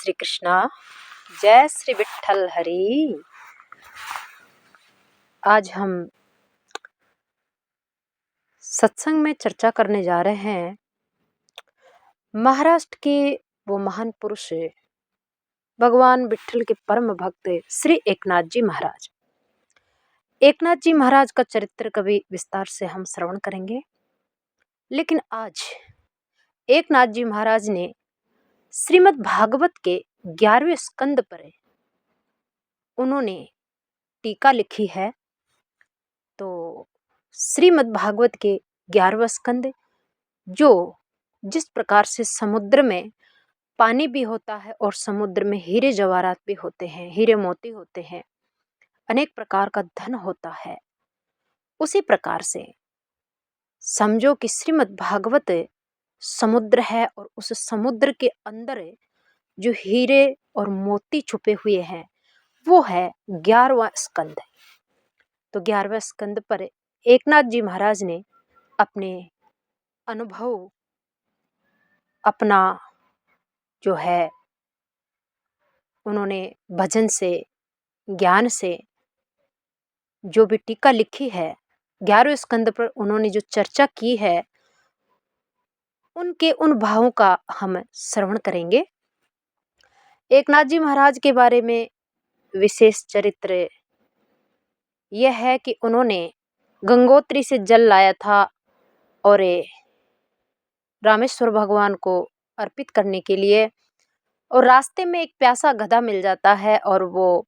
श्री कृष्णा। जय श्री विठ्ठल हरि। आज हम सत्संग में चर्चा करने जा रहे हैं महाराष्ट्र के वो महान पुरुष भगवान विठ्ठल के परम भक्त श्री एकनाथ जी महाराज। एकनाथ जी महाराज का चरित्र कभी विस्तार से हम श्रवण करेंगे, लेकिन आज एकनाथ जी महाराज ने श्रीमद् भागवत के 11वें स्कंद पर उन्होंने टीका लिखी है। तो श्रीमद् भागवत के 11वां स्कंद, जो जिस प्रकार से समुद्र में पानी भी होता है और समुद्र में हीरे जवाहरात भी होते हैं, हीरे मोती होते हैं, अनेक प्रकार का धन होता है, उसी प्रकार से समझो कि श्रीमद् भागवत समुद्र है और उस समुद्र के अंदर जो हीरे और मोती छुपे हुए हैं वो है 11वां स्कंद। तो 11वें स्कंद पर एकनाथ जी महाराज ने अपने अनुभव, अपना जो है उन्होंने भजन से, ज्ञान से जो भी टीका लिखी है 11वें स्कंद पर उन्होंने जो चर्चा की है, उनके उन भावों का हम श्रवण करेंगे। एकनाथ जी महाराज के बारे में विशेष चरित्र यह है कि उन्होंने गंगोत्री से जल लाया था और रामेश्वर भगवान को अर्पित करने के लिए, और रास्ते में एक प्यासा गधा मिल जाता है और वो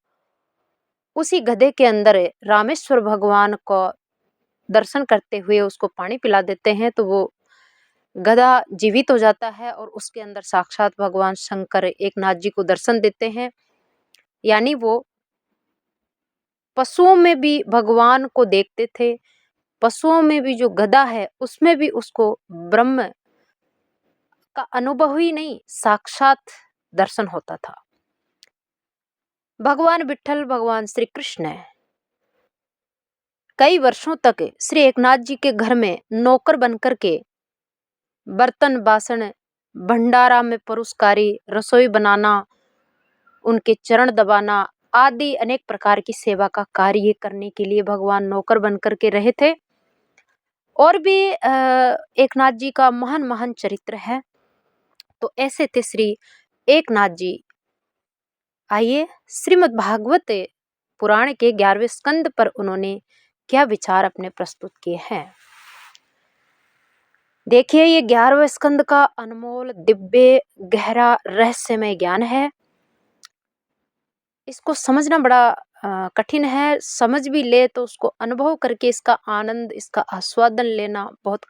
उसी गधे के अंदर रामेश्वर भगवान को दर्शन करते हुए उसको पानी पिला देते हैं। तो वो गधा जीवित हो जाता है और उसके अंदर साक्षात भगवान शंकर एकनाथ जी को दर्शन देते हैं। यानी वो पशुओं में भी भगवान को देखते थे, पशुओं में भी जो गधा है उसमें भी उसको ब्रह्म का अनुभव ही नहीं, साक्षात दर्शन होता था। भगवान विठ्ठल, भगवान श्री कृष्ण कई वर्षों तक श्री एकनाथ जी के घर में नौकर बनकर के बर्तन बासन, भंडारा में परोसकारी, रसोई बनाना, उनके चरण दबाना आदि अनेक प्रकार की सेवा का कार्य करने के लिए भगवान नौकर बनकर के रहे थे। और भी एकनाथ जी का महान महान चरित्र है। तो ऐसे थे श्री एकनाथ जी। आइए श्रीमद् भागवत पुराण के 11वें स्कंद पर उन्होंने क्या विचार अपने प्रस्तुत किए हैं। देखिए, ये 11वें स्कंद का अनमोल, दिव्य, गहरा, रहस्यमय ज्ञान है। इसको समझना बड़ा कठिन है। समझ भी ले तो उसको अनुभव करके इसका आनंद, इसका आस्वादन लेना बहुत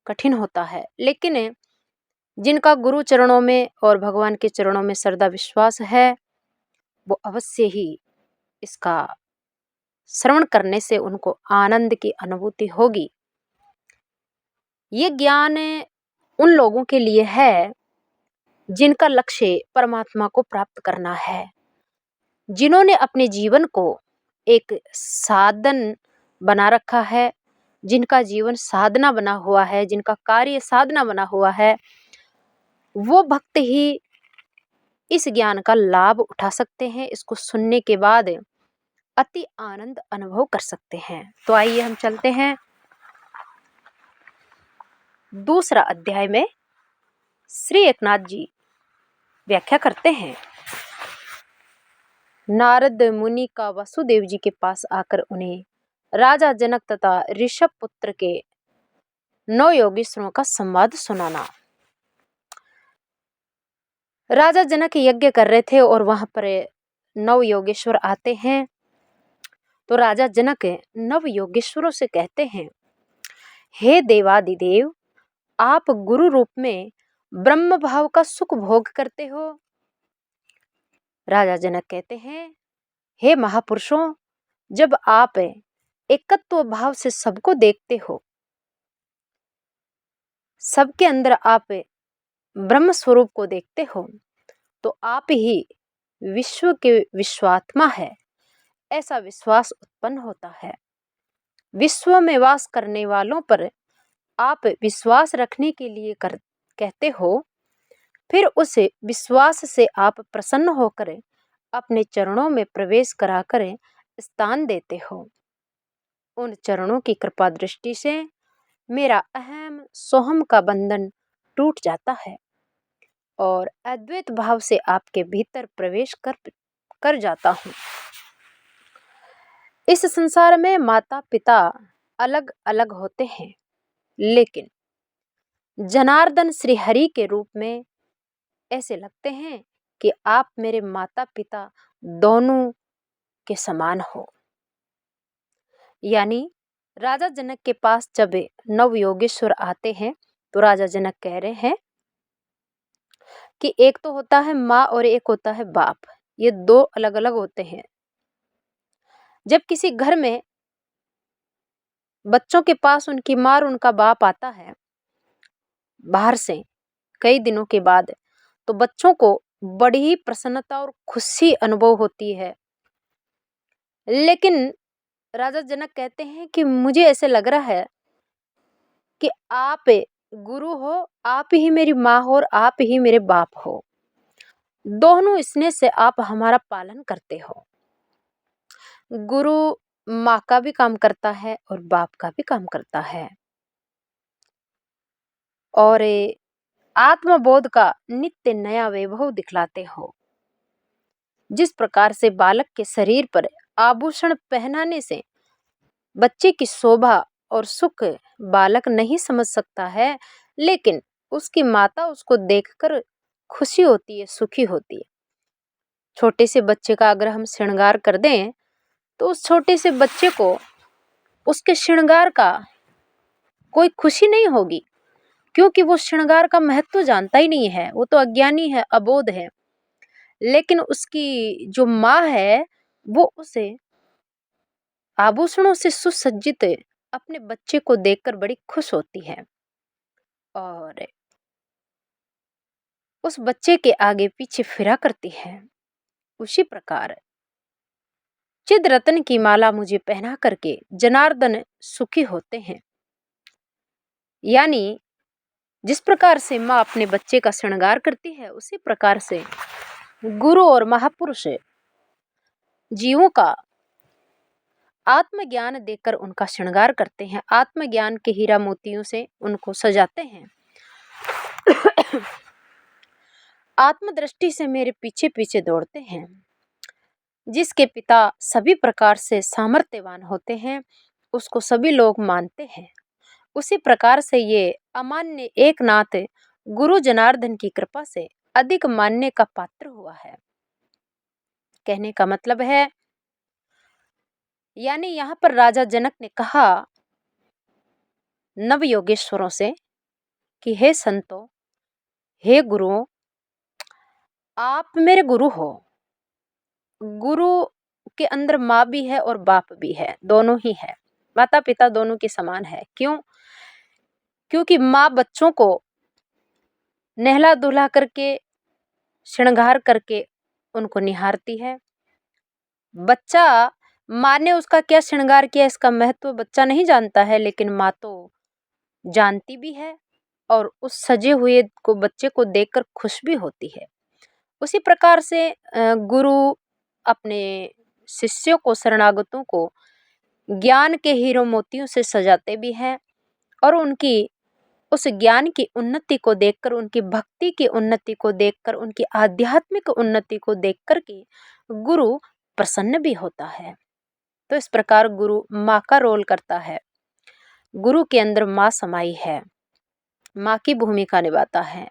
कठिन होता है। लेकिन जिनका गुरु चरणों में और भगवान के चरणों में श्रद्धा विश्वास है, वो अवश्य ही इसका श्रवण करने से उनको आनंद की अनुभूति होगी। ये ज्ञान उन लोगों के लिए है जिनका लक्ष्य परमात्मा को प्राप्त करना है, जिन्होंने अपने जीवन को एक साधन बना रखा है, जिनका जीवन साधना बना हुआ है, जिनका कार्य साधना बना हुआ है, वो भक्त ही इस ज्ञान का लाभ उठा सकते हैं। इसको सुनने के बाद अति आनंद अनुभव कर सकते हैं। तो आइए हम चलते हैं दूसरा अध्याय में। श्री एकनाथ जी व्याख्या करते हैं। नारद मुनि का वसुदेव जी के पास आकर उन्हें राजा जनक तथा ऋषभ पुत्र के 9 योगेश्वरों का संवाद सुनाना। राजा जनक यज्ञ कर रहे थे और वहां पर 9 योगेश्वर आते हैं। तो राजा जनक 9 योगेश्वरों से कहते हैं, हे देवादिदेव, आप गुरु रूप में ब्रह्म भाव का सुख भोग करते हो। राजा जनक कहते हैं, हे महापुरुषों, जब आप एकत्व भाव से सबको देखते हो, सबके अंदर आप ब्रह्म स्वरूप को देखते हो, तो आप ही विश्व के विश्वात्मा है, ऐसा विश्वास उत्पन्न होता है। विश्व में वास करने वालों पर आप विश्वास रखने के लिए कहते हो, फिर उसे विश्वास से आप प्रसन्न होकर अपने चरणों में प्रवेश कराकर स्थान देते हो। उन चरणों की कृपा दृष्टि से मेरा अहम सोहम का बंधन टूट जाता है और अद्वैत भाव से आपके भीतर प्रवेश कर जाता हूँ। इस संसार में माता पिता अलग अलग होते हैं, लेकिन जनार्दन श्री हरि के रूप में ऐसे लगते हैं कि आप मेरे माता पिता दोनों के समान हो। यानी राजा जनक के पास जब नव योगेश्वर आते हैं तो राजा जनक कह रहे हैं कि एक तो होता है माँ और एक होता है बाप, ये दो अलग अलग होते हैं। जब किसी घर में बच्चों के पास उनकी माँ और उनका बाप आता है बाहर से कई दिनों के बाद, तो बच्चों को बड़ी ही प्रसन्नता और खुशी अनुभव होती है। लेकिन राजा जनक कहते हैं कि मुझे ऐसे लग रहा है कि आप गुरु हो, आप ही मेरी माँ हो और आप ही मेरे बाप हो। दोनों स्नेह से आप हमारा पालन करते हो। गुरु माँ का भी काम करता है और बाप का भी काम करता है और आत्मबोध का नित्य नया वैभव दिखलाते हो। जिस प्रकार से बालक के शरीर पर आभूषण पहनाने से बच्चे की शोभा और सुख बालक नहीं समझ सकता है, लेकिन उसकी माता उसको देखकर खुशी होती है, सुखी होती है। छोटे से बच्चे का अगर हम श्रृंगार कर दें तो उस छोटे से बच्चे को उसके श्रृंगार का कोई खुशी नहीं होगी, क्योंकि वो श्रृंगार का महत्व जानता ही नहीं है, वो तो अज्ञानी है, अबोध है। लेकिन उसकी जो माँ है वो उसे आभूषणों से सुसज्जित अपने बच्चे को देखकर बड़ी खुश होती है और उस बच्चे के आगे पीछे फिरा करती है। उसी प्रकार चिद रतन की माला मुझे पहना करके जनार्दन सुखी होते हैं। यानी जिस प्रकार से माँ अपने बच्चे का श्रृंगार करती है, उसी प्रकार से गुरु और महापुरुष जीवों का आत्मज्ञान देकर उनका श्रृंगार करते हैं, आत्मज्ञान के हीरा मोतियों से उनको सजाते हैं। आत्मदृष्टि से मेरे पीछे पीछे दौड़ते हैं। जिसके पिता सभी प्रकार से सामर्थ्यवान होते हैं उसको सभी लोग मानते हैं, उसी प्रकार से ये अमान्य एकनाथ गुरु जनार्दन की कृपा से अधिक मानने का पात्र हुआ है। कहने का मतलब है, यानी यहाँ पर राजा जनक ने कहा नव योगेश्वरों से कि हे संतों, हे गुरुओं, आप मेरे गुरु हो। गुरु के अंदर माँ भी है और बाप भी है, दोनों ही है, माता पिता दोनों के समान है। क्यों? क्योंकि माँ बच्चों को नहला धुला करके श्रृंगार करके उनको निहारती है। बच्चा माँ ने उसका क्या श्रृंगार किया इसका महत्व बच्चा नहीं जानता है, लेकिन माँ तो जानती भी है और उस सजे हुए को बच्चे को देखकर खुश भी होती है। उसी प्रकार से गुरु अपने शिष्यों को, शरणागतों को ज्ञान के हीरो मोतियों से सजाते भी हैं और उनकी उस ज्ञान की उन्नति को देखकर, उनकी भक्ति की उन्नति को देखकर, उनकी आध्यात्मिक उन्नति को देखकर के गुरु प्रसन्न भी होता है। तो इस प्रकार गुरु माँ का रोल करता है। गुरु के अंदर माँ समाई है, माँ की भूमिका निभाता है।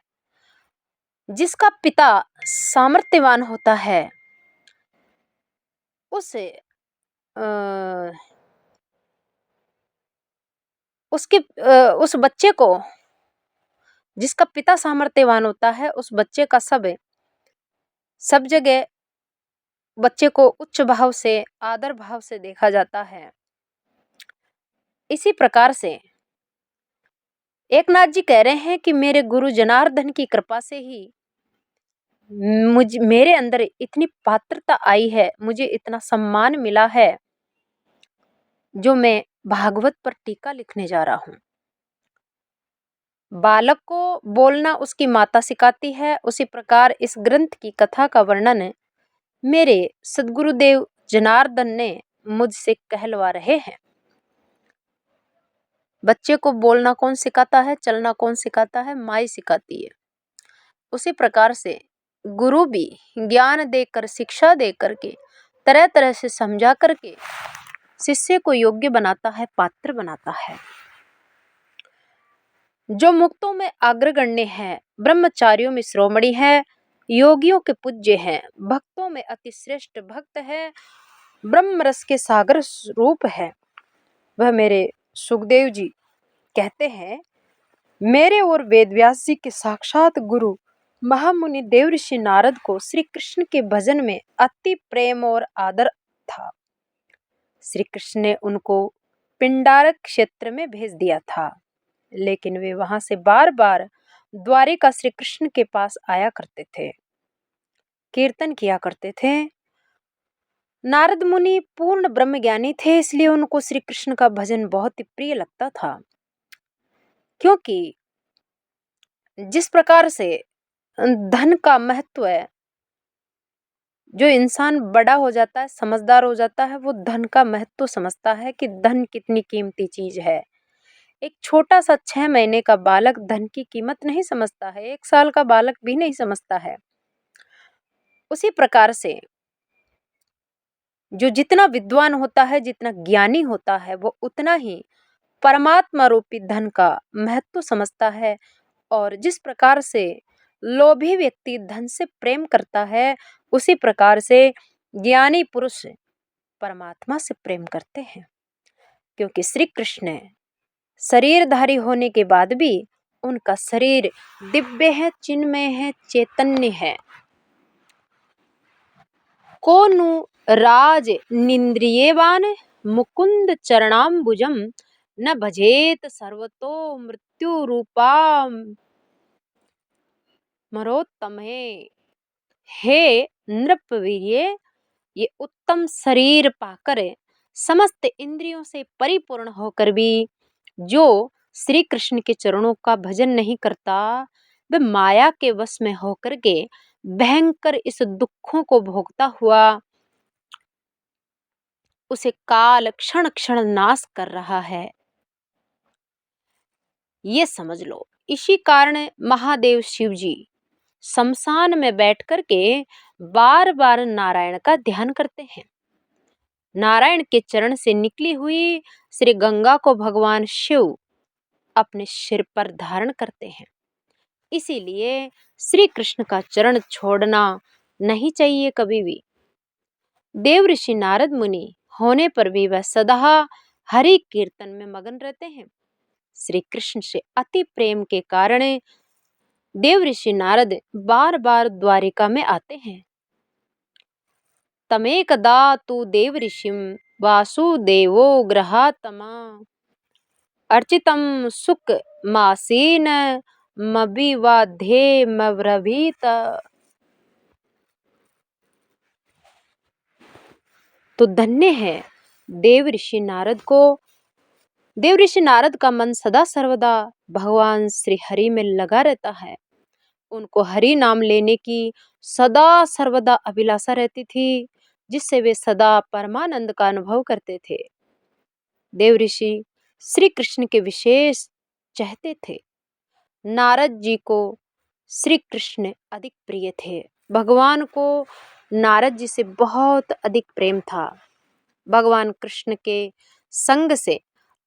जिसका पिता सामर्थ्यवान होता है उसे उस बच्चे को, जिसका पिता सामर्थ्यवान होता है उस बच्चे का सब जगह बच्चे को उच्च भाव से, आदर भाव से देखा जाता है। इसी प्रकार से एकनाथ जी कह रहे हैं कि मेरे गुरु जनार्दन की कृपा से ही मेरे अंदर इतनी पात्रता आई है, मुझे इतना सम्मान मिला है, जो मैं भागवत पर टीका लिखने जा रहा हूँ। बालक को बोलना उसकी माता सिखाती है, उसी प्रकार इस ग्रंथ की कथा का वर्णन मेरे सद्गुरुदेव जनार्दन ने मुझसे कहलवा रहे हैं। बच्चे को बोलना कौन सिखाता है, चलना कौन सिखाता है? माँ सिखाती है। उसी प्रकार से गुरु भी ज्ञान देकर, शिक्षा देकर के, तरह तरह से समझा करके शिष्य को योग्य बनाता है, पात्र बनाता है। जो मुक्तों में अग्रगण्य है, ब्रह्मचारियों में शिरोमणि है, योगियों के पूज्य हैं, भक्तों में अति श्रेष्ठ भक्त है, ब्रह्म रस के सागर रूप है, वह मेरे सुखदेव जी कहते हैं। मेरे और वेदव्यास जी के साक्षात गुरु महामुनि देवऋषि नारद को श्री कृष्ण के भजन में अति प्रेम और आदर था। श्री कृष्ण ने उनको पिंडारक क्षेत्र में भेज दिया था, लेकिन वे वहां से बार बार द्वारिका श्री कृष्ण के पास आया करते थे, कीर्तन किया करते थे। नारद मुनि पूर्ण ब्रह्मज्ञानी थे, इसलिए उनको श्री कृष्ण का भजन बहुत ही प्रिय लगता था। क्योंकि जिस प्रकार से धन का महत्व है, जो इंसान बड़ा हो जाता है, समझदार हो जाता है, वो धन का महत्व समझता है कि धन कितनी कीमती चीज है। एक छोटा सा 6 महीने का बालक धन की कीमत नहीं समझता है, 1 साल का बालक भी नहीं समझता है। उसी प्रकार से जो जितना विद्वान होता है, जितना ज्ञानी होता है, वो उतना ही परमात्मा रूपी धन का महत्व समझता है। और जिस प्रकार से लोभी व्यक्ति धन से प्रेम करता है, उसी प्रकार से ज्ञानी पुरुष परमात्मा से प्रेम करते हैं। क्योंकि श्री कृष्ण शरीरधारी होने के बाद भी उनका शरीर दिव्य है, चिन्मय है, चैतन्य है। कोनु राज निंद्रियवान मुकुंद चरणाम्बुजम न भजेत सर्वतो मृत्यु रूपा मरोत्तमे। हे नृपवीर्य, ये उत्तम शरीर पाकर समस्त इंद्रियों से परिपूर्ण होकर भी जो श्री कृष्ण के चरणों का भजन नहीं करता, वह माया के वश में होकर के भयंकर इस दुखों को भोगता हुआ उसे काल क्षण क्षण नाश कर रहा है। ये समझ लो। इसी कारण महादेव शिव जी शमशान में बैठ कर के बार बार नारायण का ध्यान करते हैं। नारायण के चरण से निकली हुई श्री गंगा को भगवान शिव अपने सिर पर धारण करते हैं। इसीलिए श्री कृष्ण का चरण छोड़ना नहीं चाहिए कभी भी। देव ऋषि नारद मुनि होने पर भी वह सदा हरि कीर्तन में मगन रहते हैं। श्री कृष्ण से अति प्रेम के कारण देव ऋषि नारद बार बार द्वारिका में आते हैं। तमेकदा तु देव ऋषिम वासुदेवो गृहात्मा अर्चितम सुख मासीन मविवाध्ये मब्रवीत। तो धन्य है देव ऋषि नारद को। देव ऋषि नारद का मन सदा सर्वदा भगवान श्री हरि में लगा रहता है। उनको हरि नाम लेने की सदा सर्वदा अभिलाषा रहती थी, जिससे वे सदा परमानंद का अनुभव करते थे। देव ऋषि श्री कृष्ण के विशेष चाहते थे। नारद जी को श्री कृष्ण अधिक प्रिय थे। भगवान को नारद जी से बहुत अधिक प्रेम था। भगवान कृष्ण के संग से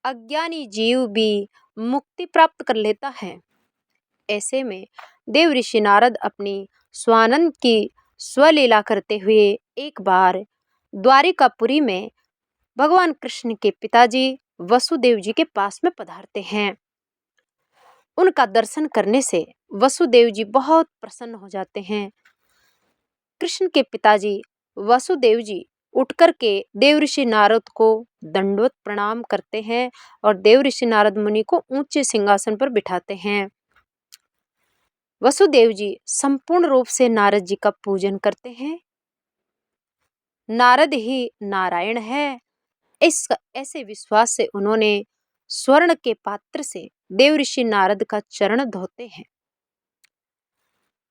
अज्ञानी जीव भी मुक्ति प्राप्त कर लेता है। ऐसे में देव ऋषि नारद अपनी स्वानंद की स्वलीला करते हुए एक बार द्वारिकापुरी में भगवान कृष्ण के पिताजी वसुदेव जी के पास में पधारते हैं। उनका दर्शन करने से वसुदेव जी बहुत प्रसन्न हो जाते हैं। कृष्ण के पिताजी वसुदेव जी उठ कर के देव ऋषि नारद को दंडवत प्रणाम करते हैं और देव ऋषि नारद मुनि को ऊंचे सिंहासन पर बिठाते हैं। वसुदेव जी संपूर्ण रूप से नारद जी का पूजन करते हैं। नारद ही नारायण है, इस ऐसे विश्वास से उन्होंने स्वर्ण के पात्र से देवऋषि नारद का चरण धोते हैं।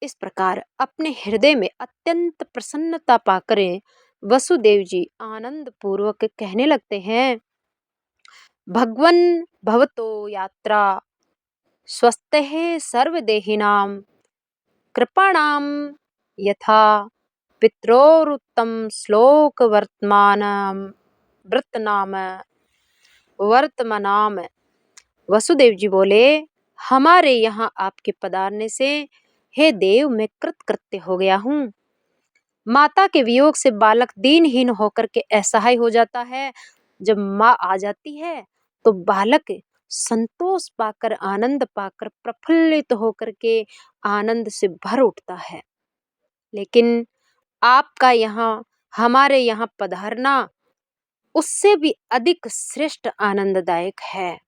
इस प्रकार अपने हृदय में अत्यंत प्रसन्नता पाकर वसुदेव जी आनंद पूर्वक कहने लगते हैं, भगवन् भवतो यात्रा स्वस्तेः सर्वदेहिनां कृपाणां यथा पित्रोरुत्तम श्लोक वर्तमानम वृतनाम वर्तमानाम। वसुदेव जी बोले, हमारे यहाँ आपके पधारने से हे देव मैं कृतकृत्य हो गया हूँ। माता के वियोग से बालक दीनहीन होकर के असहाय हो जाता है। जब माँ आ जाती है तो बालक संतोष पाकर आनंद पाकर प्रफुल्लित होकर के आनंद से भर उठता है। लेकिन आपका यहाँ हमारे यहाँ पधारना उससे भी अधिक श्रेष्ठ आनंददायक है।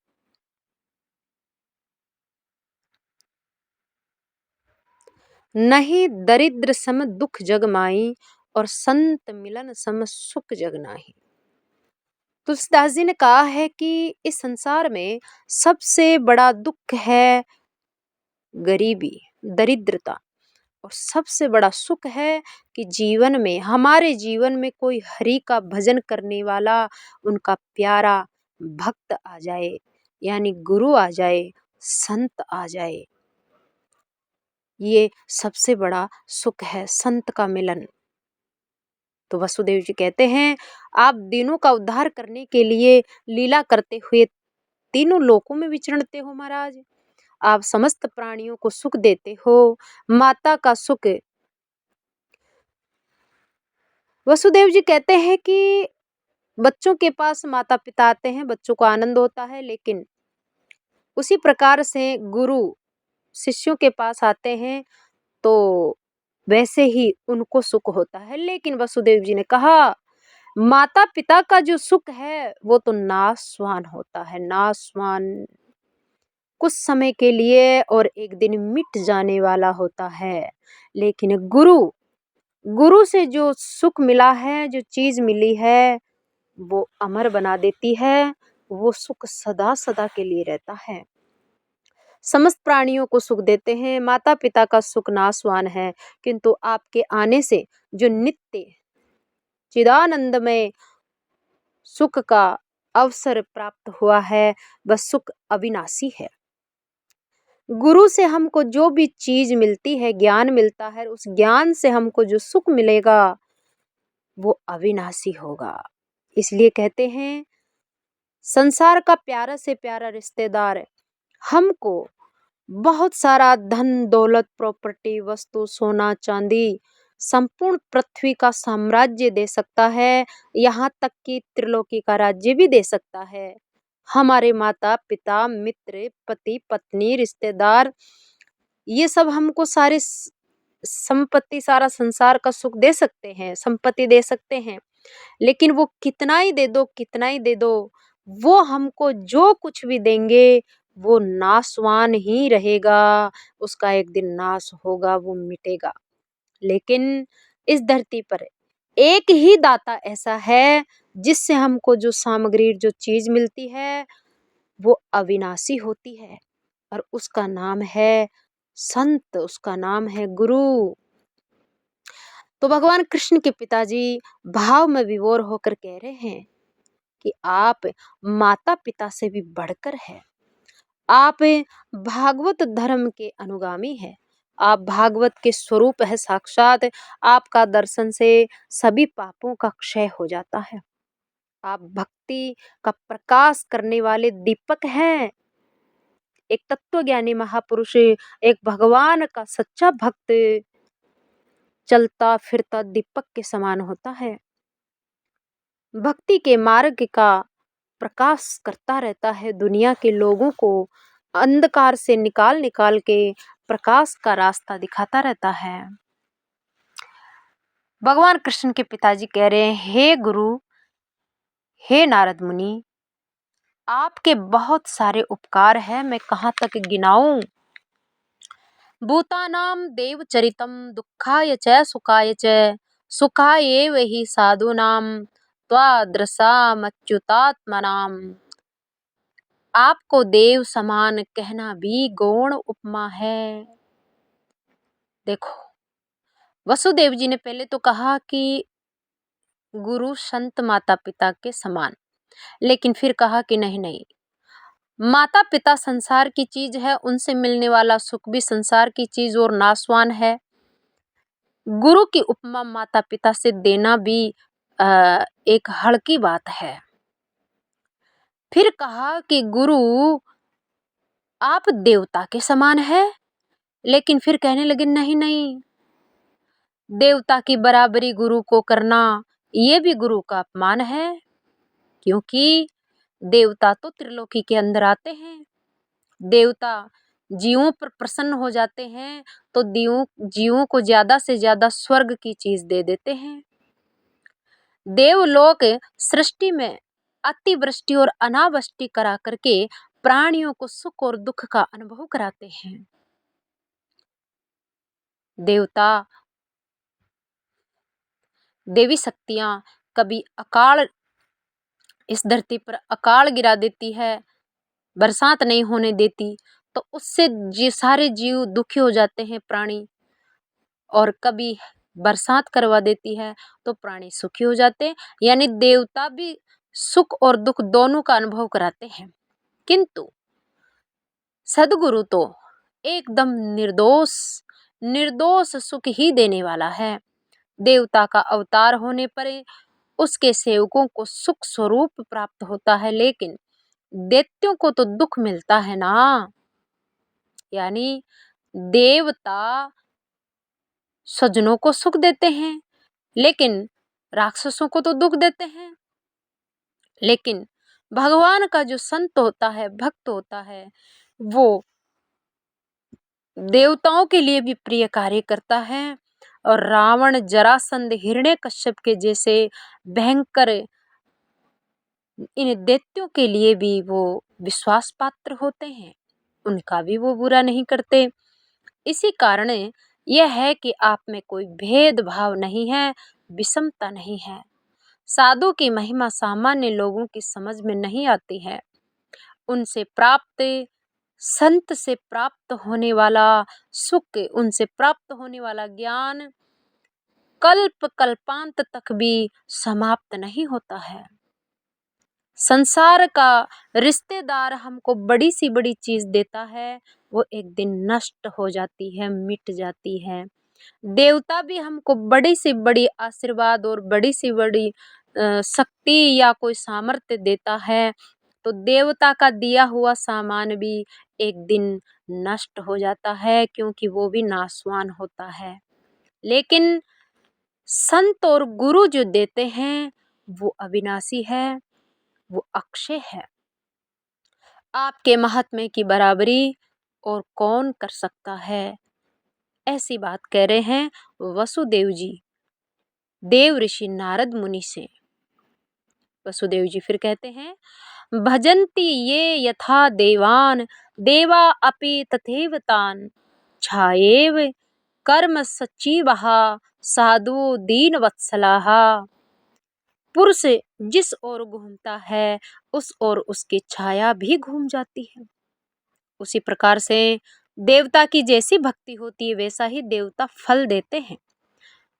नहीं दरिद्र सम दुख जग माई और संत मिलन सम सुख जग नाही। तुलसीदास जी ने कहा है कि इस संसार में सबसे बड़ा दुख है गरीबी, दरिद्रता, और सबसे बड़ा सुख है कि जीवन में हमारे जीवन में कोई हरि का भजन करने वाला उनका प्यारा भक्त आ जाए, यानी गुरु आ जाए, संत आ जाए। ये सबसे बड़ा सुख है, संत का मिलन। तो वसुदेव जी कहते हैं, आप दिनों का उद्धार करने के लिए लीला करते हुए तीनों लोकों में विचरते हो महाराज। आप समस्त प्राणियों को सुख देते हो, माता का सुख। वसुदेव जी कहते हैं कि बच्चों के पास माता पिता आते हैं, बच्चों को आनंद होता है, लेकिन उसी प्रकार से गुरु शिष्यों के पास आते हैं तो वैसे ही उनको सुख होता है। लेकिन वसुदेव जी ने कहा, माता पिता का जो सुख है वो तो नाशवान होता है, नाशवान, कुछ समय के लिए और एक दिन मिट जाने वाला होता है। लेकिन गुरु गुरु से जो सुख मिला है, जो चीज मिली है, वो अमर बना देती है। वो सुख सदा सदा के लिए रहता है। समस्त प्राणियों को सुख देते हैं। माता पिता का सुख नाशवान है, किंतु आपके आने से जो नित्य चिदानंदमय सुख का अवसर प्राप्त हुआ है वह सुख अविनाशी है। गुरु से हमको जो भी चीज मिलती है, ज्ञान मिलता है, उस ज्ञान से हमको जो सुख मिलेगा वो अविनाशी होगा। इसलिए कहते हैं, संसार का प्यारा से प्यारा रिश्तेदार हमको बहुत सारा धन दौलत प्रॉपर्टी वस्तु सोना चांदी संपूर्ण पृथ्वी का साम्राज्य दे सकता है, यहाँ तक कि त्रिलोकी का राज्य भी दे सकता है। हमारे माता पिता मित्र पति पत्नी रिश्तेदार ये सब हमको सारे संपत्ति सारा संसार का सुख दे सकते हैं, संपत्ति दे सकते हैं, लेकिन वो कितना ही दे दो, कितना ही दे दो, वो हमको जो कुछ भी देंगे वो नाशवान ही रहेगा, उसका एक दिन नाश होगा, वो मिटेगा। लेकिन इस धरती पर एक ही दाता ऐसा है जिससे हमको जो सामग्री जो चीज मिलती है वो अविनाशी होती है, और उसका नाम है संत, उसका नाम है गुरु। तो भगवान कृष्ण के पिताजी भाव में विभोर होकर कह रहे हैं कि आप माता पिता से भी बढ़कर है, आप भागवत धर्म के अनुगामी है, आप भागवत के स्वरूप है साक्षात। आपका दर्शन से सभी पापों का क्षय हो जाता है। आप भक्ति का प्रकाश करने वाले दीपक हैं। एक तत्वज्ञानी महापुरुष, एक भगवान का सच्चा भक्त चलता फिरता दीपक के समान होता है। भक्ति के मार्ग का प्रकाश करता रहता है, दुनिया के लोगों को अंधकार से निकाल निकाल के प्रकाश का रास्ता दिखाता रहता है। भगवान कृष्ण के पिताजी कह रहे हैं, हे गुरु, हे नारद मुनि, आपके बहुत सारे उपकार हैं, मैं कहाँ तक गिनाऊं। भूतानां देवचरितं दुःखाय च सुखाय च सुखाय वही साधूनां त्वादृशामच्युतात्मनाम्। आपको देव समान कहना भी गौण उपमा है। देखो, वसुदेव जी ने पहले तो कहा कि गुरु संत माता पिता के समान, लेकिन फिर कहा कि नहीं नहीं, माता पिता संसार की चीज है, उनसे मिलने वाला सुख भी संसार की चीज और नाशवान है। गुरु की उपमा माता पिता से देना भी एक हल्की बात है। फिर कहा कि गुरु आप देवता के समान है, लेकिन फिर कहने लगे नहीं नहीं, देवता की बराबरी गुरु को करना ये भी गुरु का अपमान है, क्योंकि देवता तो त्रिलोकी के अंदर आते हैं। देवता जीवों पर प्रसन्न हो जाते हैं तो जीवों को ज्यादा से ज्यादा स्वर्ग की चीज दे देते हैं। देवलोक सृष्टि में अतिवृष्टि और अनावृष्टि करा करके प्राणियों को सुख और दुख का अनुभव कराते हैं। देवता देवी शक्तियां कभी अकाल इस धरती पर अकाल गिरा देती है, बरसात नहीं होने देती, तो उससे सारे जीव दुखी हो जाते हैं प्राणी, और कभी बरसात करवा देती है तो प्राणी सुखी हो जाते हैं। यानी देवता भी सुख और दुख दोनों का अनुभव कराते हैं, किंतु सदगुरु तो एकदम निर्दोष निर्दोष सुख ही देने वाला है। देवता का अवतार होने पर उसके सेवकों को सुख स्वरूप प्राप्त होता है, लेकिन दैत्यों को तो दुख मिलता है ना। यानी देवता सज्जनों को सुख देते हैं, लेकिन राक्षसों को तो दुख देते हैं। लेकिन भगवान का जो संत होता है, भक्त होता है, वो देवताओं के लिए भी प्रिय कार्य करता है, और रावण, जरासंध, हिरण्यकश्यप के जैसे भयंकर इन दैत्यों के लिए भी वो विश्वास पात्र होते हैं, उनका भी वो बुरा नहीं करते। इसी कारण यह है कि आप में कोई भेदभाव नहीं है, विषमता नहीं है। साधु की महिमा सामान्य लोगों की समझ में नहीं आती है। उनसे प्राप्त संत से प्राप्त होने वाला सुख, उनसे प्राप्त होने वाला ज्ञान कल्प कल्पांत तक भी समाप्त नहीं होता है। संसार का रिश्तेदार हमको बड़ी सी बड़ी चीज देता है, वो एक दिन नष्ट हो जाती है, मिट जाती है। देवता भी हमको बड़ी से बड़ी आशीर्वाद और बड़ी से बड़ी शक्ति या कोई सामर्थ्य देता है, तो देवता का दिया हुआ सामान भी एक दिन नष्ट हो जाता है, क्योंकि वो भी नाशवान होता है। लेकिन संत और गुरु जो देते हैं वो अविनाशी है, वो अक्षय है। आपके महात्म्य की बराबरी और कौन कर सकता है, ऐसी बात कह रहे हैं वसुदेव जी देव ऋषि नारद मुनि से। वसुदेव जी फिर कहते हैं, भजन्ति ये यथा देवान देवा अपि तथैव तान छाएव कर्म सचिवः साधु दीन वत्सलाः। पुरुष जिस ओर घूमता है उस ओर उसकी छाया भी घूम जाती है। उसी प्रकार से देवता की जैसी भक्ति होती है वैसा ही देवता फल देते हैं।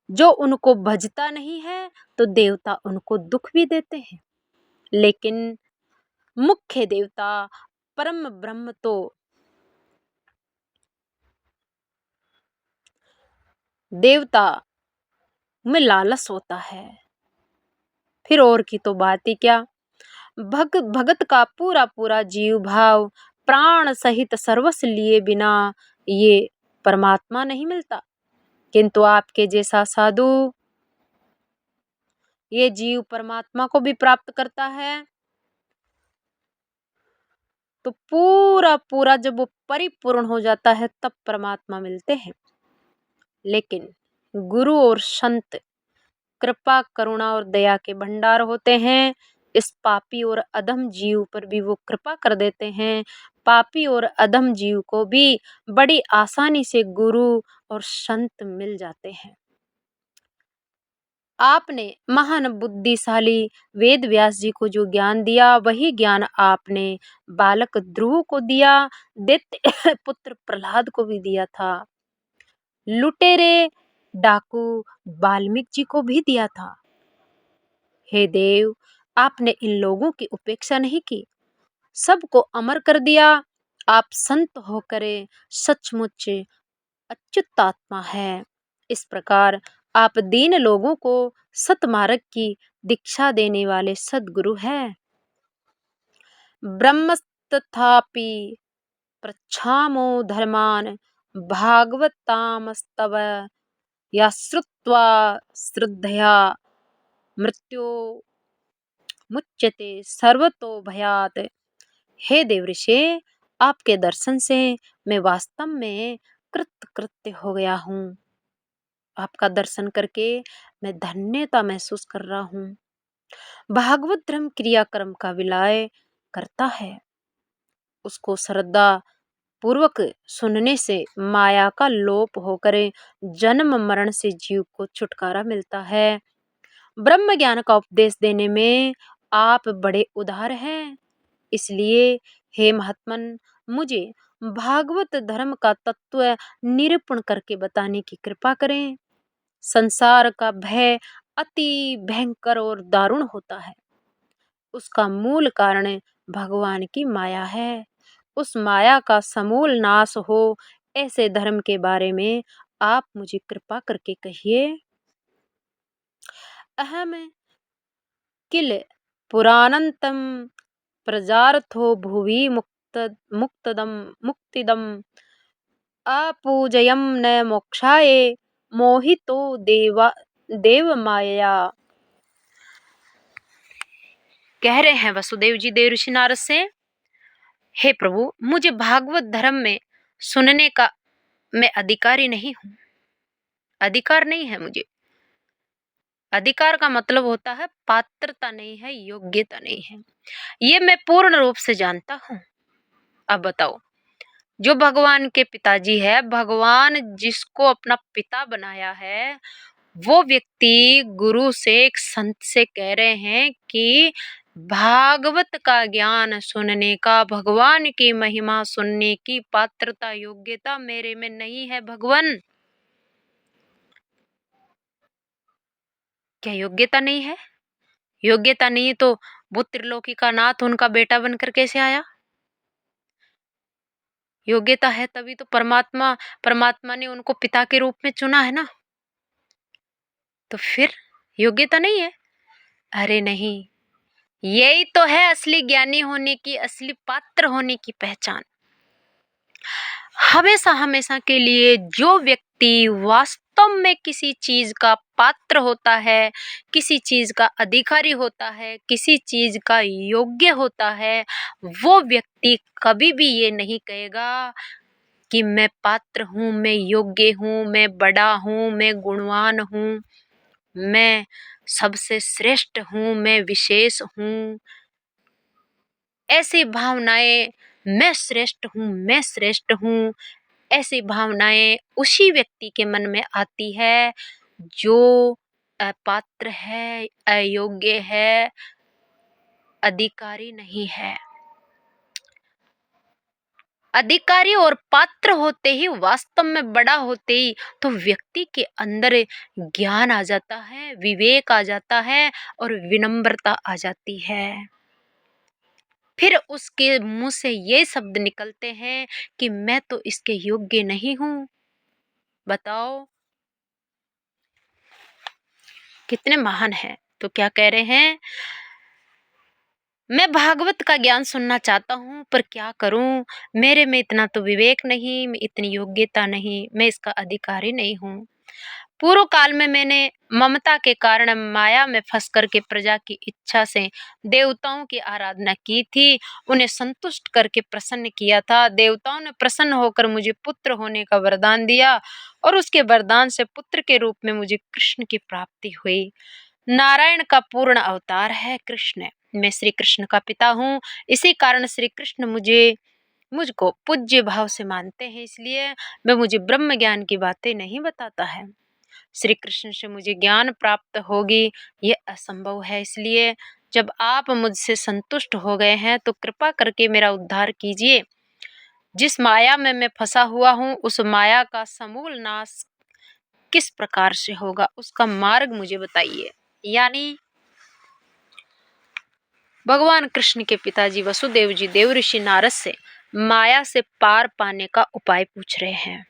जो उनको भजता नहीं है तो देवता उनको दुख भी देते हैं, लेकिन मुख्य देवता परम ब्रह्म तो देवता में लालच होता है, फिर और की तो बात ही क्या। भगत का पूरा पूरा जीव भाव प्राण सहित सर्वस्व लिए बिना ये परमात्मा नहीं मिलता, किंतु आपके जैसा साधु ये जीव परमात्मा को भी प्राप्त करता है। तो पूरा पूरा जब वो परिपूर्ण हो जाता है तब परमात्मा मिलते हैं। लेकिन गुरु और संत कृपा, करुणा और दया के भंडार होते हैं। इस पापी और अधम जीव पर भी वो कृपा कर देते हैं। पापी और अधम जीव को भी बड़ी आसानी से गुरु और संत मिल जाते हैं। आपने महान बुद्धिशाली वेद व्यास जी को जो ज्ञान दिया, वही ज्ञान आपने बालक ध्रुव को दिया, दैत्य पुत्र प्रहलाद को भी दिया था, लुटेरे डाकू वाल्मीकि जी को भी दिया था। हे देव, आपने इन लोगों की उपेक्षा नहीं की, सबको अमर कर दिया। आप संत होकर सचमुच अच्युतात्मा है। इस प्रकार आप दीन लोगों को सतमार्ग की दीक्षा देने वाले सद्गुरु हैं। ब्रह्मस्तथापि प्रच्छामो धर्मान भागवतामस्तव या श्रुत्वा श्रद्धया मृत्यो मुच्यते सर्वतो भयात। हे देवऋषि, आपके दर्शन से मैं वास्तव में कृतकृत्य हो गया हूँ। आपका दर्शन करके मैं धन्यता महसूस कर रहा हूँ। भागवत धर्म क्रियाक्रम का विलय करता है, उसको श्रद्धा पूर्वक सुनने से माया का लोप होकर जन्म मरण से जीव को छुटकारा मिलता है। ब्रह्म ज्ञान का उपदेश देने में आप बड़े उदार हैं, इसलिए हे महात्मन, मुझे भागवत धर्म का तत्व निरूपण करके बताने की कृपा करें। संसार का भय अति भयंकर और दारुण होता है, उसका मूल कारण भगवान की माया है। उस माया का समूल नाश हो, ऐसे धर्म के बारे में आप मुझे कृपा करके कहिए। अहम किल पुराणंतम प्रजार्थो भुवि मुक्तिदम अपूजयम न मोक्षाय मोहितो देव माया। कह रहे हैं वसुदेव जी देव ऋषि नारद से, हे प्रभु, मुझे भागवत धर्म में सुनने का मैं अधिकारी नहीं हूँ। अधिकार नहीं है मुझे। अधिकार का मतलब होता है पात्रता नहीं है, योग्यता नहीं है। ये मैं पूर्ण रूप से जानता हूँ। अब बताओ, जो भगवान के पिताजी है, भगवान जिसको अपना पिता बनाया है, वो व्यक्ति गुरु से, एक संत से कह रहे हैं कि भागवत का ज्ञान सुनने का, भगवान की महिमा सुनने की पात्रता योग्यता मेरे में नहीं है। भगवान, क्या योग्यता नहीं है? योग्यता नहीं तो वो त्रिलोकी का नाथ उनका बेटा बनकर कैसे आया? योग्यता है तभी तो परमात्मा ने उनको पिता के रूप में चुना है ना। तो फिर योग्यता नहीं है? अरे नहीं, यही तो है असली ज्ञानी होने की, असली पात्र होने की पहचान। हमेशा हमेशा के लिए जो व्यक्ति वास्तव में किसी चीज का पात्र होता है, किसी चीज का अधिकारी होता है, किसी चीज का योग्य होता है, वो व्यक्ति कभी भी ये नहीं कहेगा कि मैं पात्र हूँ, मैं योग्य हूँ, मैं बड़ा हूँ, मैं गुणवान हूँ, मैं सबसे श्रेष्ठ हूँ, मैं विशेष हूँ। ऐसी भावनाएं, मैं श्रेष्ठ हूँ, मैं श्रेष्ठ हूँ, ऐसी भावनाएं उसी व्यक्ति के मन में आती है जो अपात्र है, अयोग्य है, अधिकारी नहीं है। अधिकारी और पात्र होते ही, वास्तव में बड़ा होते ही, तो व्यक्ति के अंदर ज्ञान आ जाता है, विवेक आ जाता है और विनम्रता आ जाती है। फिर उसके मुंह से ये शब्द निकलते हैं कि मैं तो इसके योग्य नहीं हूं। बताओ कितने महान हैं। तो क्या कह रहे हैं, मैं भागवत का ज्ञान सुनना चाहता हूँ, पर क्या करूँ, मेरे में इतना तो विवेक नहीं, इतनी योग्यता नहीं, मैं इसका अधिकारी नहीं हूँ। पूर्व काल में मैंने ममता के कारण माया में फंस करके प्रजा की इच्छा से देवताओं की आराधना की थी, उन्हें संतुष्ट करके प्रसन्न किया था। देवताओं ने प्रसन्न होकर मुझे पुत्र होने का वरदान दिया और उसके वरदान से पुत्र के रूप में मुझे कृष्ण की प्राप्ति हुई। नारायण का पूर्ण अवतार है कृष्ण। मैं श्री कृष्ण का पिता हूँ, इसी कारण श्री कृष्ण मुझको पूज्य भाव से मानते हैं, इसलिए मैं मुझे ब्रह्म ज्ञान की बातें नहीं बताता है। श्री कृष्ण से मुझे ज्ञान प्राप्त होगी यह असंभव है। इसलिए जब आप मुझसे संतुष्ट हो गए हैं तो कृपा करके मेरा उद्धार कीजिए। जिस माया में मैं फंसा हुआ हूँ उस माया का समूल नाश किस प्रकार से होगा, उसका मार्ग मुझे बताइए। यानी भगवान कृष्ण के पिताजी वसुदेव जी देवऋषि नारद से माया से पार पाने का उपाय पूछ रहे हैं।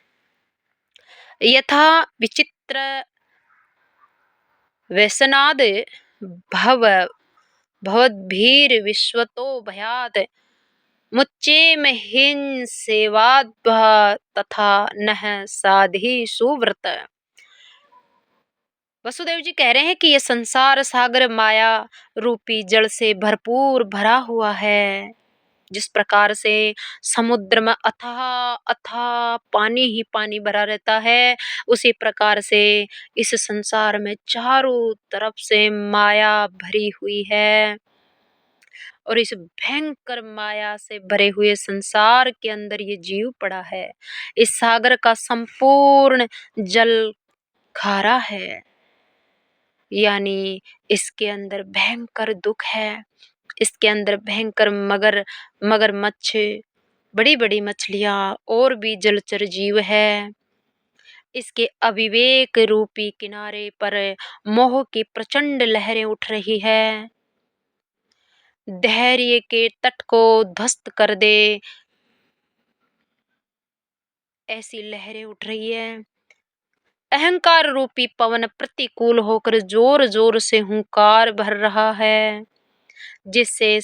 यथा विचित्र व्यसनाद भव भवद्भीर विश्वतो भयात मुच्चेम हिन सेवाद तथा नह साधि सुव्रत। वसुदेव जी कह रहे हैं कि यह संसार सागर माया रूपी जल से भरपूर भरा हुआ है। जिस प्रकार से समुद्र में अथाह अथाह पानी ही पानी भरा रहता है, उसी प्रकार से इस संसार में चारों तरफ से माया भरी हुई है। और इस भयंकर माया से भरे हुए संसार के अंदर ये जीव पड़ा है। इस सागर का संपूर्ण जल खारा है, यानी इसके अंदर भयंकर दुख है। इसके अंदर भयंकर मगरमच्छ, बड़ी बड़ी मछलियां और भी जलचर जीव है। इसके अविवेक रूपी किनारे पर मोह की प्रचंड लहरें उठ रही है। धैर्य के तट को ध्वस्त कर दे ऐसी लहरें उठ रही है। अहंकार रूपी पवन प्रतिकूल होकर जोर जोर से हुंकार भर रहा है, जिससे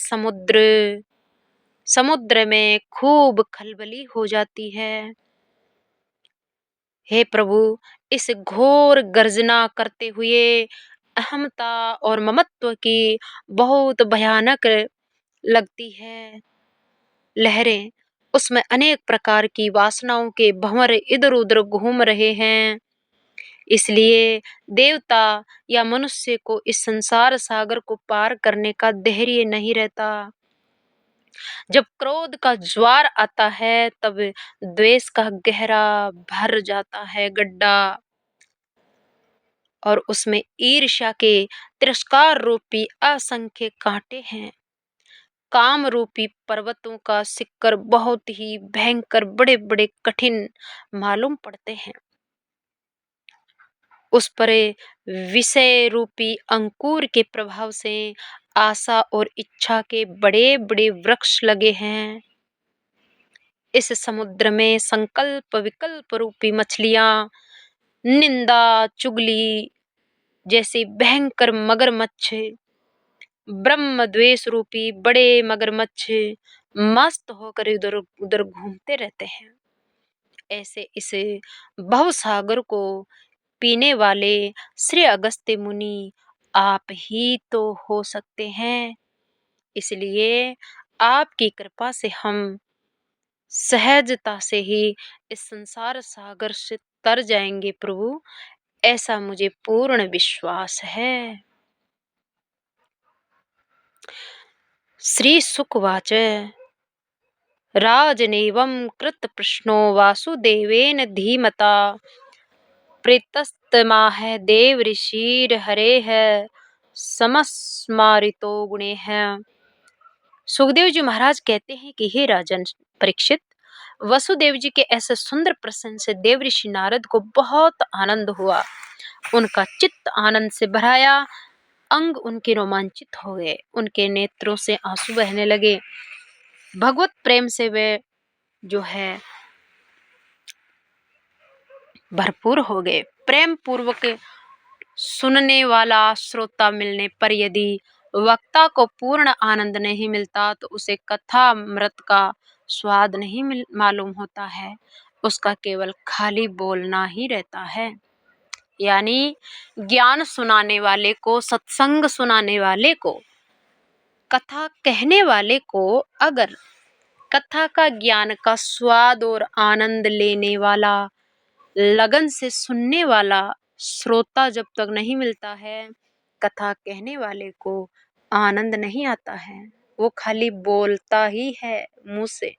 समुद्र में खूब खलबली हो जाती है। हे प्रभु, इस घोर गर्जना करते हुए अहमता और ममत्व की बहुत भयानक लगती है लहरें। उसमें अनेक प्रकार की वासनाओं के भंवर इधर उधर घूम रहे हैं। इसलिए देवता या मनुष्य को इस संसार सागर को पार करने का धैर्य नहीं रहता। जब क्रोध का ज्वार आता है तब द्वेष का गहरा भर जाता है गड्ढा, और उसमें ईर्ष्या के तिरस्कार रूपी असंख्य कांटे हैं। काम रूपी पर्वतों का शिखर बहुत ही भयंकर बड़े बड़े कठिन मालूम पड़ते हैं। उस पर विषय रूपी अंकुर के प्रभाव से आशा और इच्छा के बड़े बड़े वृक्ष लगे हैं। इस समुद्र में संकल्प विकल्प रूपी मछलियां, निंदा चुगली जैसे भयंकर मगरमच्छ, ब्रह्म द्वेष रूपी बड़े मगरमच्छ मस्त होकर इधर उधर घूमते रहते हैं। ऐसे इस भवसागर को पीने वाले श्री अगस्त्य मुनि आप ही तो हो सकते हैं। इसलिए आपकी कृपा से हम सहजता से ही इस संसार सागर से तर जाएंगे प्रभु, ऐसा मुझे पूर्ण विश्वास है। श्री सुकवाच राजनेवं कृत प्रश्नो वासुदेवेन धीमता प्रेतस्तमाह देव ऋषिर हरेह समस्मारितो गुणे हैं। सुखदेव जी महाराज कहते हैं कि हे राजन परीक्षित, वसुदेव जी के ऐसे सुंदर प्रश्न से देव ऋषि नारद को बहुत आनंद हुआ। उनका चित्त आनंद से भराया, अंग उनके रोमांचित हो गए, उनके नेत्रों से आंसू बहने लगे। भगवत प्रेम से वे जो है भरपूर हो गए। प्रेम पूर्वक सुनने वाला श्रोता मिलने पर यदि वक्ता को पूर्ण आनंद नहीं मिलता तो उसे कथा अमृत का स्वाद नहीं मालूम होता है, उसका केवल खाली बोलना ही रहता है। यानी ज्ञान सुनाने वाले को, सत्संग सुनाने वाले को, कथा कहने वाले को अगर कथा का ज्ञान का स्वाद और आनंद लेने वाला, लगन से सुनने वाला श्रोता जब तक नहीं मिलता है, कथा कहने वाले को आनंद नहीं आता है, वो खाली बोलता ही है मुंह से।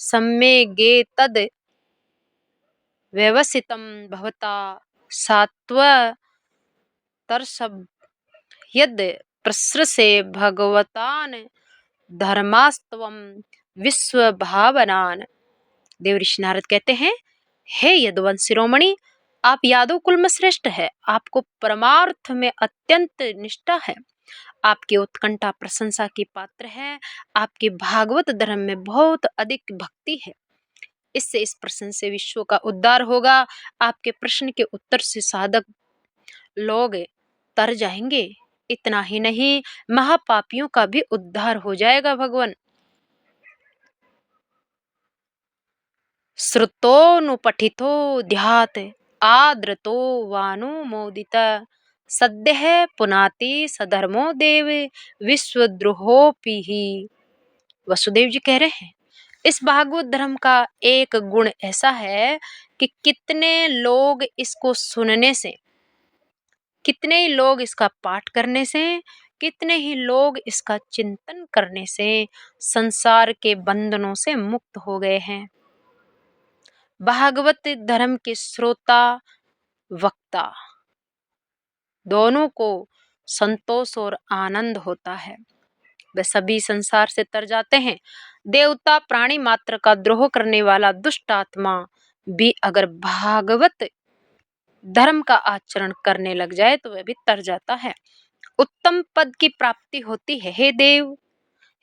सम्यगेतद् व्यवसितं भवता सात्वतर्षभ यद् प्रसृसे भगवतान धर्मास्त्वं विश्वभावनान। देव ऋषि नारद कहते हैं, हे यदुवंश शिरोमणि, आप यादव कुल में श्रेष्ठ है, आपको परमार्थ में अत्यंत निष्ठा है, आपकी उत्कंठा प्रशंसा की पात्र है, आपकी भागवत धर्म में बहुत अधिक भक्ति है, इससे इस प्रश्न से विश्व का उद्धार होगा। आपके प्रश्न के उत्तर से साधक लोग तर जाएंगे। इतना ही नहीं, महापापियों का भी उद्धार हो जाएगा। भगवान श्रुतोनुपठितो ध्यात आद्रतो वानुमोदित सद्यः पुनाति सधर्मो देव विश्वद्रोहोपि ही। वसुदेव जी कह रहे हैं, इस भागवत धर्म का एक गुण ऐसा है कि कितने लोग इसको सुनने से, कितने ही लोग इसका पाठ करने से, कितने ही लोग इसका चिंतन करने से संसार के बंधनों से मुक्त हो गए हैं। भागवत धर्म के श्रोता वक्ता दोनों को संतोष और आनंद होता है। वे सभी संसार से तर जाते हैं। देवता प्राणी मात्र का द्रोह करने वाला दुष्ट आत्मा भी अगर भागवत धर्म का आचरण करने लग जाए तो वह भी तर जाता है, उत्तम पद की प्राप्ति होती है। हे देव,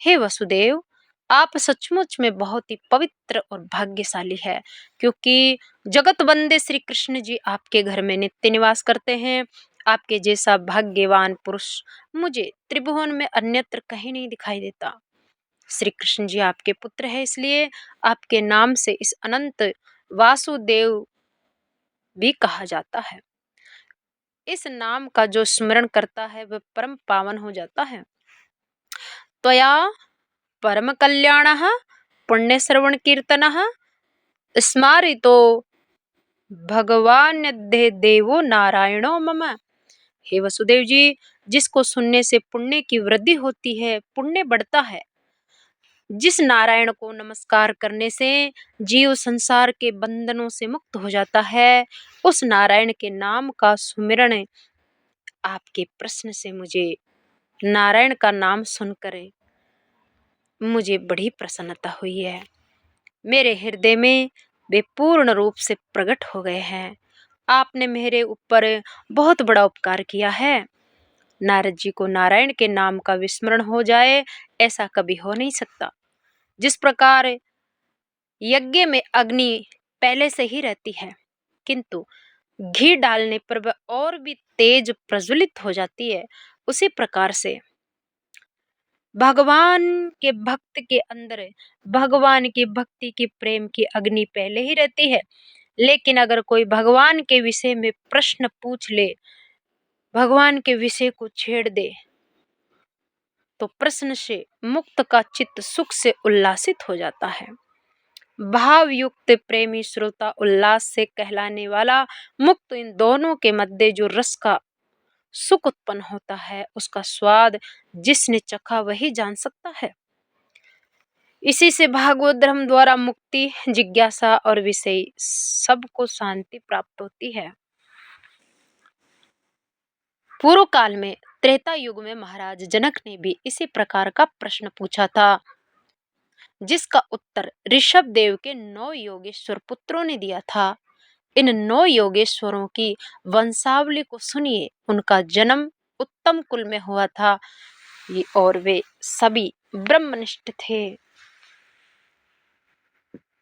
हे वसुदेव, आप सचमुच में बहुत ही पवित्र और भाग्यशाली है, क्योंकि जगत वंदे श्री कृष्ण जी आपके घर में नित्य निवास करते हैं। आपके जैसा भाग्यवान पुरुष मुझे त्रिभुवन में अन्यत्र कहीं नहीं दिखाई देता। श्री कृष्ण जी आपके पुत्र है, इसलिए आपके नाम से इस अनंत वासुदेव भी कहा जाता है। इस नाम का जो स्मरण करता है वह परम पावन हो जाता है। त्वया परम कल्याणः पुण्य श्रवण कीर्तनः स्मारितो भगवान्यद्य देवो नारायणो मम। हे वसुदेव जी, जिसको सुनने से पुण्य की वृद्धि होती है, पुण्य बढ़ता है, जिस नारायण को नमस्कार करने से जीव संसार के बंधनों से मुक्त हो जाता है, उस नारायण के नाम का सुमिरण आपके प्रश्न से मुझे नारायण का नाम सुनकर मुझे बड़ी प्रसन्नता हुई है। मेरे हृदय में वे पूर्ण रूप से प्रकट हो गए हैं। आपने मेरे ऊपर बहुत बड़ा उपकार किया है। नारद जी को नारायण के नाम का विस्मरण हो जाए, ऐसा कभी हो नहीं सकता। जिस प्रकार यज्ञ में अग्नि पहले से ही रहती है, किंतु घी डालने पर वह और भी तेज प्रज्वलित हो जाती है, उसी प्रकार से भगवान के भक्त के अंदर भगवान की भक्ति की प्रेम की अग्नि पहले ही रहती है, लेकिन अगर कोई भगवान के विषय में प्रश्न पूछ ले, भगवान के विषय को छेड़ दे, तो प्रश्न से मुक्त का चित्त सुख से उल्लासित हो जाता है। भाव युक्त प्रेमी श्रोता उल्लास से कहलाने वाला मुक्त इन दोनों के मध्य जो रस का सुख उत्पन्न होता है, उसका स्वाद जिसने चखा वही जान सकता है। इसी से भागवत धर्म द्वारा मुक्ति, जिज्ञासा और विषय सबको शांति प्राप्त होती है। पूर्व काल में त्रेता युग में महाराज जनक ने भी इसी प्रकार का प्रश्न पूछा था, जिसका उत्तर ऋषभ देव के 9 योगेश्वर पुत्रों ने दिया था। इन 9 योगेश्वरों की वंशावली को सुनिए। उनका जन्म उत्तम कुल में हुआ था और वे सभी ब्रह्मनिष्ठ थे।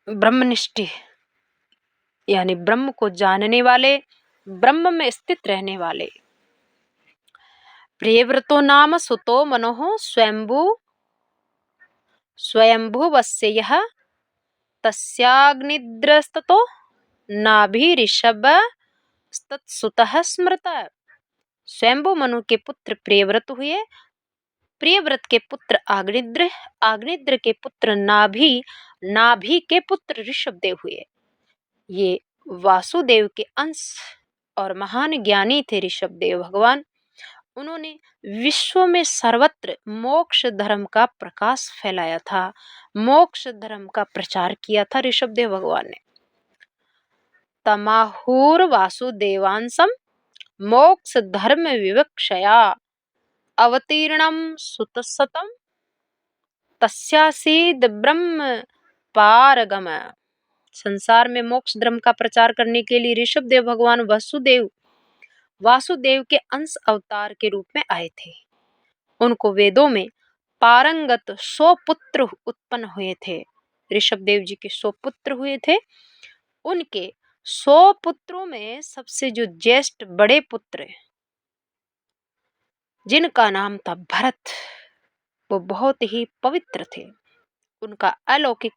ब्रह्मनिष्ठ यानी ब्रह्म को जानने वाले, ब्रह्म में स्थित रहने वाले। प्रियव्रतो नाम सुतो मनोः स्वयंभुवस्य यः तस्याग्निद्रस्ततो नाभिऋषभस्तत्सुतः स्मृत। स्वयंभु मनु के पुत्र प्रियव्रत हुए, प्रियव्रत के पुत्र आग्निद्र, आग्निद्र के पुत्र नाभि, नाभि के पुत्र ऋषभदेव हुए। ये वासुदेव के अंश और महान ज्ञानी थे ऋषभदेव भगवान। उन्होंने विश्व में सर्वत्र मोक्ष धर्म का प्रकाश फैलाया था, मोक्ष धर्म का प्रचार किया था ऋषभदेव भगवान ने। तमाहुर वासुदेवांसम मोक्ष धर्म विवक्षया अवतीर्णम सुतसतम तस्यासीद ब्रह्म पारगम। संसार में मोक्ष धर्म का प्रचार करने के लिए ऋषभदेव भगवान वासुदेव के अंश अवतार के रूप में आए थे। उनको वेदों में पारंगत 100 पुत्र उत्पन्न हुए थे। ऋषभदेव जी के 100 पुत्र हुए थे। उनके 100 पुत्रों में सबसे जो ज्येष्ठ बड़े पुत्र जिनका नाम था भरत, वो बहुत ही पवित्र थे। उनका अलौकिक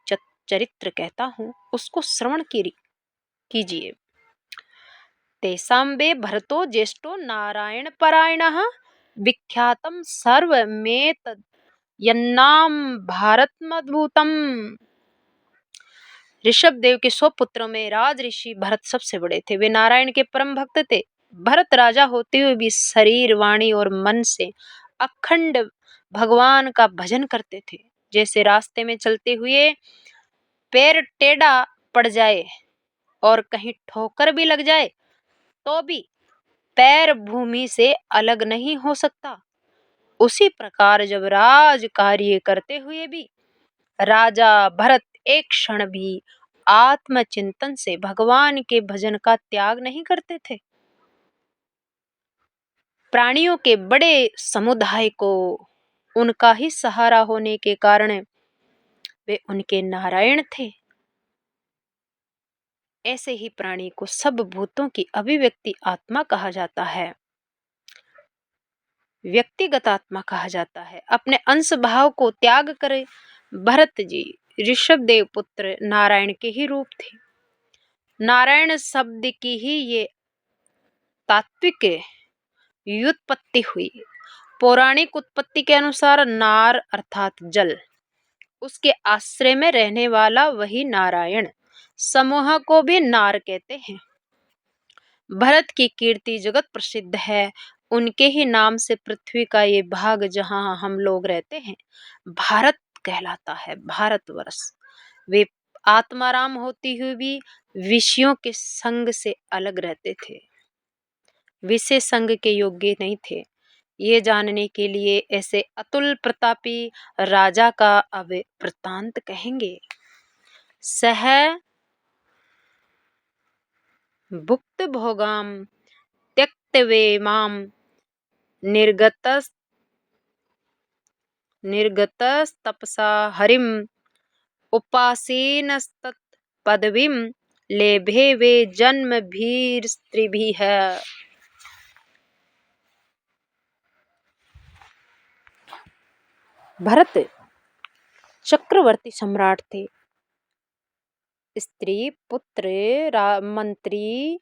चरित्र कहता हूं, उसको श्रवण कीजिए। तेसाम्बे भरतो ज्येष्ठो नारायण परायणः विख्यातम सर्वमेतद् यन्नाम भारतमद्भुतम। ऋषभदेव के 100 पुत्रों में राज ऋषि भरत सबसे बड़े थे। वे नारायण के परम भक्त थे। भरत राजा होते हुए भी शरीर, वाणी और मन से अखंड भगवान का भजन करते थे। जैसे रास्ते में चलते हुए पैर टेढ़ा पड़ जाए और कहीं ठोकर भी लग जाए तो भी पैर भूमि से अलग नहीं हो सकता, उसी प्रकार जब राज कार्य करते हुए भी राजा भरत एक क्षण भी आत्मचिंतन से भगवान के भजन का त्याग नहीं करते थे। प्राणियों के बड़े समुदाय को उनका ही सहारा होने के कारण वे उनके नारायण थे। ऐसे ही प्राणी को सब भूतों की अभिव्यक्ति आत्मा कहा जाता है, व्यक्तिगत आत्मा कहा जाता है। अपने अंश भाव को त्याग करे भरत जी ऋषभदेव पुत्र नारायण के ही रूप थे। नारायण शब्द की ही ये तात्विक व्युत्पत्ति हुई। पौराणिक उत्पत्ति के अनुसार नार अर्थात जल, उसके आश्रय में रहने वाला वही नारायण समूह को भी नार कहते हैं। भरत की कीर्ति जगत प्रसिद्ध है। उनके ही नाम से पृथ्वी का ये भाग जहां हम लोग रहते हैं भारत कहलाता है, भारतवर्ष। वे आत्माराम होती हुई भी विषयों के संग से अलग रहते थे, विषय संग के योग्य नहीं थे। ये जानने के लिए ऐसे अतुल प्रतापी राजा का अब वृत्तांत कहेंगे। सह भुक्त भोगाम त्यक्तवेमाम निर्गतस्तपसा हरिम उपासीनस्तत् पदवीम लेभे वे जन्म भीर स्त्रीभिः। भरत चक्रवर्ती सम्राट थे। स्त्री, पुत्र, मंत्री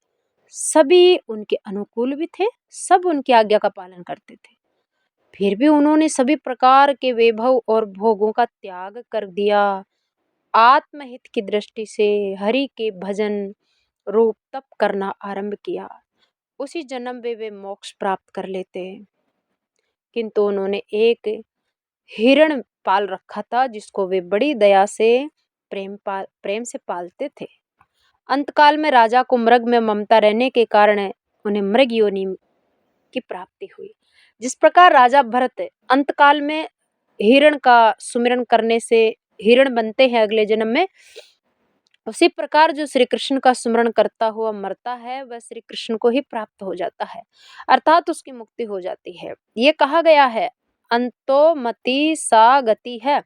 सभी उनके अनुकूल भी थे, सब उनकी आज्ञा का पालन करते थे। फिर भी उन्होंने सभी प्रकार के वैभव और भोगों का त्याग कर दिया। आत्महित की दृष्टि से हरि के भजन रूप तप करना आरंभ किया। उसी जन्म में वे मोक्ष प्राप्त कर लेते। किंतु उन्होंने एक हिरण पाल रखा था जिसको वे बड़ी दया से प्रेम से पालते थे। अंतकाल में राजा को मृग में ममता रहने के कारण उन्हें मृग योनि की प्राप्ति हुई। जिस प्रकार राजा भरत अंतकाल में हिरण का सुमिरन करने से हिरण बनते हैं अगले जन्म में, उसी प्रकार जो श्री कृष्ण का स्मरण करता हुआ मरता है वह श्री कृष्ण को ही प्राप्त हो जाता है, अर्थात उसकी मुक्ति हो जाती है। ये कहा गया है अंतोमति सा गति है।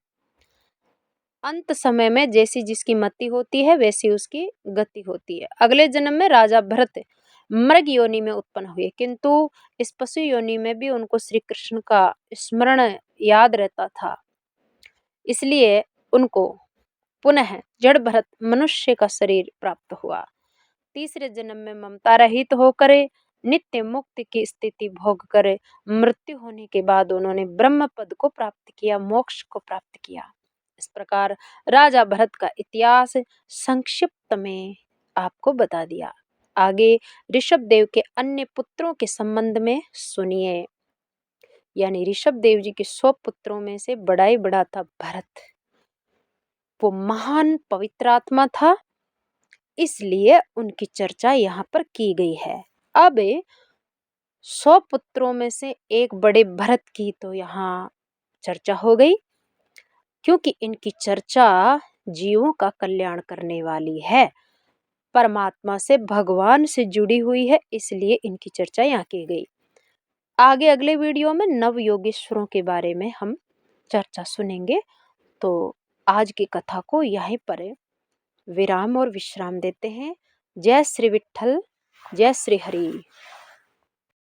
अंत समय में जैसी जिसकी मति होती है वैसी उसकी गति होती है। अगले जन्म में राजा भरत मृग योनि में उत्पन्न हुए, किंतु इस पशु योनि में भी उनको श्री कृष्ण का स्मरण याद रहता था, इसलिए उनको पुनः जड़ भरत मनुष्य का शरीर प्राप्त हुआ। तीसरे जन्म में ममता रहित होकर नित्य मुक्ति की स्थिति भोग कर मृत्यु होने के बाद उन्होंने ब्रह्म पद को प्राप्त किया, मोक्ष को प्राप्त किया। इस प्रकार राजा भरत का इतिहास संक्षिप्त में आपको बता दिया। आगे ऋषभदेव के अन्य पुत्रों के संबंध में सुनिए। यानी ऋषभ देव जी के 100 पुत्रों में से बड़ा ही बड़ा था भरत। वो महान पवित्र आत्मा था, इसलिए उनकी चर्चा यहाँ पर की गई है। अब 100 पुत्रों में से एक बड़े भरत की तो यहाँ चर्चा हो गई, क्योंकि इनकी चर्चा जीवों का कल्याण करने वाली है, परमात्मा से, भगवान से जुड़ी हुई है, इसलिए इनकी चर्चा यहाँ की गई। आगे अगले वीडियो में नव योगेश्वरों के बारे में हम चर्चा सुनेंगे। तो आज की कथा को यहीं पर विराम और विश्राम देते हैं। जय श्री विठ्ठल, जय श्री हरि।